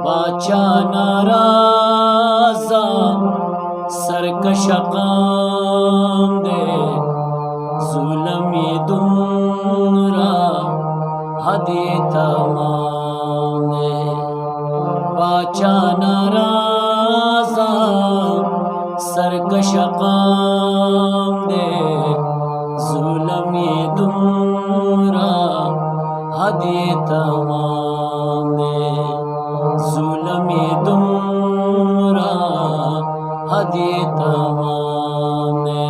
बाचा नाराजा सरकश काम दे जुल्म ये दुमरा हदे तमाम दे बाचा नाराजा सरकश काम दे जुल्म ये दुमरा हदे तमाम दे जुल्म ये दुमरा हदे तमाम दे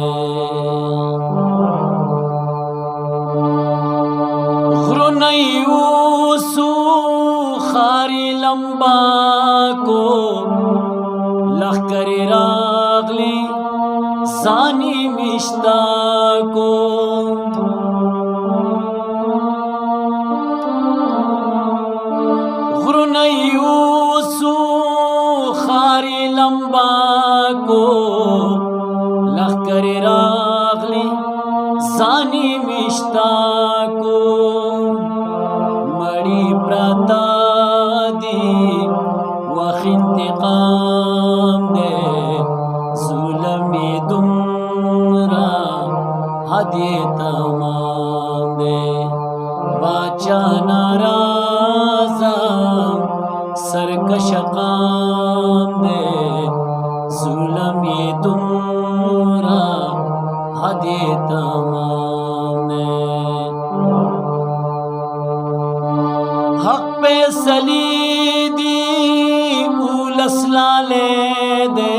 गुरुनयूसु खारी लंबा को लखकर रागली जानी मिश्ता को गुरुनयूसु खारी लंबा को लखकर रागली जानी मिश्ता को मड़ी प्रता दी वख इंतकाम दे जुल्म ये दुमरा हदे तमाम दे बाचा नाराजा सरकश काम दे जुल्म ये दुमरा हदे तमाम दे हक पे सलीदी उलसलाले दे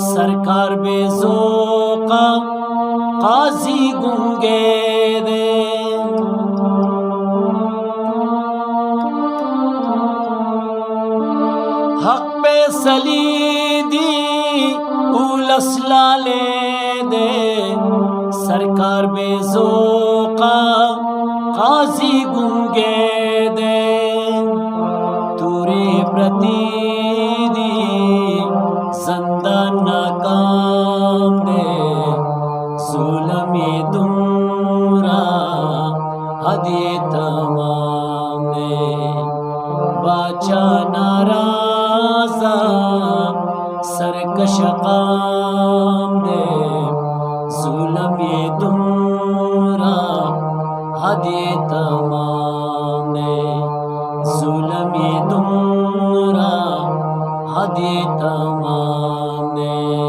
सरकार बेज़ोक़ा काजी गुंगे दे हक पे सलीदी उलसलाले दे सरकार बेज़ोक़ा काजी गुंगे दे तुरे प्रतीदी ज़ंदा नाकाम दे जुल्म ये दुमरा हदे तमाम दे बाचा नाराजा सरकश काम दे जुल्म ये दुमरा हदे तमाम दे जुल्म ये दुमरा हदे तमाम दे।